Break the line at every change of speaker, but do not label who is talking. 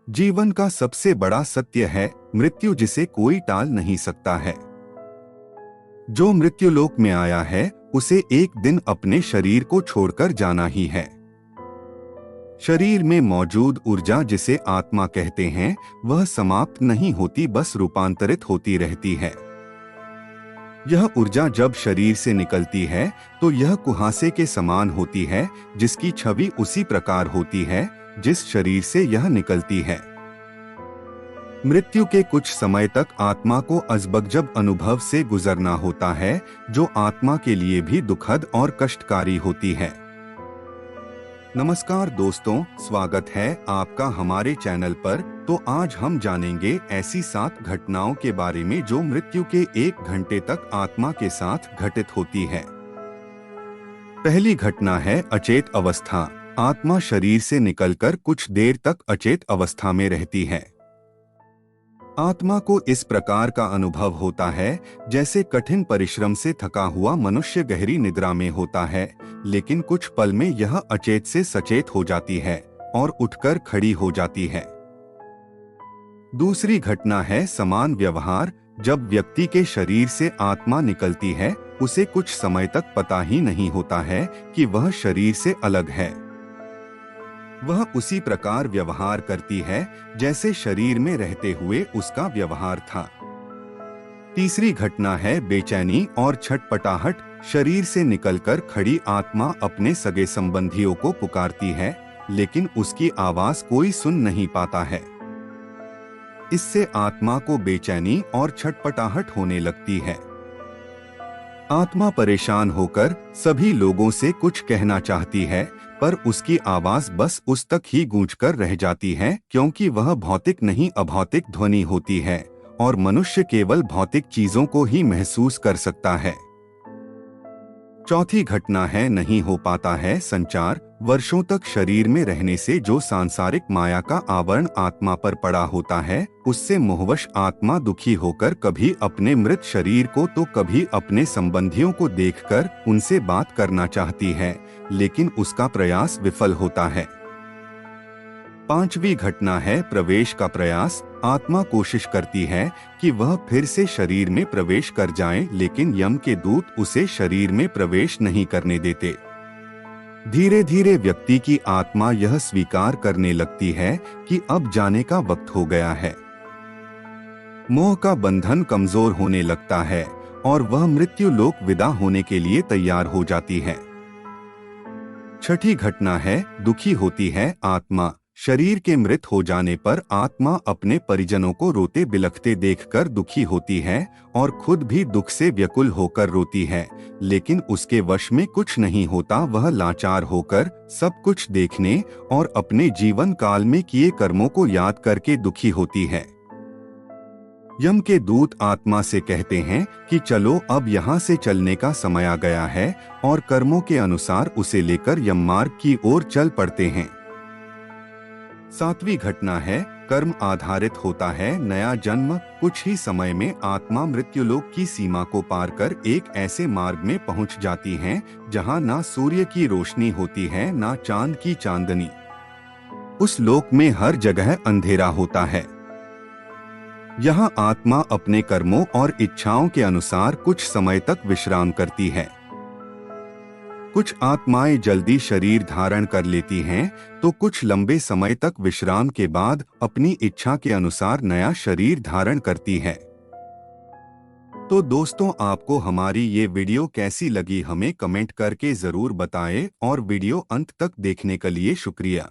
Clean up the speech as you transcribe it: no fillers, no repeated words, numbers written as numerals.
जीवन का सबसे बड़ा सत्य है मृत्यु, जिसे कोई टाल नहीं सकता है। जो मृत्युलोक में आया है उसे एक दिन अपने शरीर को छोड़कर जाना ही है। शरीर में मौजूद ऊर्जा, जिसे आत्मा कहते हैं, वह समाप्त नहीं होती, बस रूपांतरित होती रहती है। यह ऊर्जा जब शरीर से निकलती है तो यह कुहासे के समान होती है, जिसकी छवि उसी प्रकार होती है जिस शरीर से यह निकलती है। मृत्यु के कुछ समय तक आत्मा को अजबगजब अनुभव से गुजरना होता है, जो आत्मा के लिए भी दुखद और कष्टकारी होती है। नमस्कार दोस्तों, स्वागत है आपका हमारे चैनल पर। तो आज हम जानेंगे ऐसी 7 घटनाओं के बारे में जो मृत्यु के 1 घंटे तक आत्मा के साथ घटित होती है। पहली घटना है अचेत अवस्था। आत्मा शरीर से निकलकर कुछ देर तक अचेत अवस्था में रहती है। आत्मा को इस प्रकार का अनुभव होता है जैसे कठिन परिश्रम से थका हुआ मनुष्य गहरी निद्रा में होता है, लेकिन कुछ पल में यह अचेत से सचेत हो जाती है और उठकर खड़ी हो जाती है। दूसरी घटना है समान व्यवहार। जब व्यक्ति के शरीर से आत्मा निकलती है, उसे कुछ समय तक पता ही नहीं होता है कि वह शरीर से अलग है। वह उसी प्रकार व्यवहार करती है जैसे शरीर में रहते हुए उसका व्यवहार था। तीसरी घटना है बेचैनी और छटपटाहट। शरीर से निकलकर खड़ी आत्मा अपने सगे संबंधियों को पुकारती है, लेकिन उसकी आवाज कोई सुन नहीं पाता है। इससे आत्मा को बेचैनी और छटपटाहट होने लगती है। आत्मा परेशान होकर सभी लोगों से कुछ कहना चाहती है, पर उसकी आवाज बस उस तक ही गूंजकर रह जाती है, क्योंकि वह भौतिक नहीं अभौतिक ध्वनि होती है और मनुष्य केवल भौतिक चीजों को ही महसूस कर सकता है। चौथी घटना है नहीं हो पाता है संचार। वर्षों तक शरीर में रहने से जो सांसारिक माया का आवरण आत्मा पर पड़ा होता है, उससे मोहवश आत्मा दुखी होकर कभी अपने मृत शरीर को तो कभी अपने संबंधियों को देखकर उनसे बात करना चाहती है, लेकिन उसका प्रयास विफल होता है। पांचवी घटना है प्रवेश का प्रयास। आत्मा कोशिश करती है कि वह फिर से शरीर में प्रवेश कर जाए, लेकिन यम के दूत उसे शरीर में प्रवेश नहीं करने देते। धीरे धीरे व्यक्ति की आत्मा यह स्वीकार करने लगती है कि अब जाने का वक्त हो गया है। मोह का बंधन कमजोर होने लगता है और वह मृत्यु लोक विदा होने के लिए तैयार हो जाती है। छठी घटना है दुखी होती है आत्मा। शरीर के मृत हो जाने पर आत्मा अपने परिजनों को रोते बिलखते देखकर दुखी होती है और खुद भी दुख से व्याकुल होकर रोती है, लेकिन उसके वश में कुछ नहीं होता। वह लाचार होकर सब कुछ देखने और अपने जीवन काल में किए कर्मों को याद करके दुखी होती है। यम के दूत आत्मा से कहते हैं कि चलो, अब यहाँ से चलने का समय आ गया है, और कर्मों के अनुसार उसे लेकर यम मार्ग की ओर चल पड़ते हैं। सातवीं घटना है कर्म आधारित होता है नया जन्म। कुछ ही समय में आत्मा मृत्युलोक की सीमा को पार कर एक ऐसे मार्ग में पहुंच जाती है जहां ना सूर्य की रोशनी होती है, ना चांद की चांदनी। उस लोक में हर जगह अंधेरा होता है। यहाँ आत्मा अपने कर्मों और इच्छाओं के अनुसार कुछ समय तक विश्राम करती है। कुछ आत्माएं जल्दी शरीर धारण कर लेती हैं, तो कुछ लंबे समय तक विश्राम के बाद अपनी इच्छा के अनुसार नया शरीर धारण करती है। तो दोस्तों, आपको हमारी ये वीडियो कैसी लगी हमें कमेंट करके जरूर बताएं, और वीडियो अंत तक देखने के लिए शुक्रिया।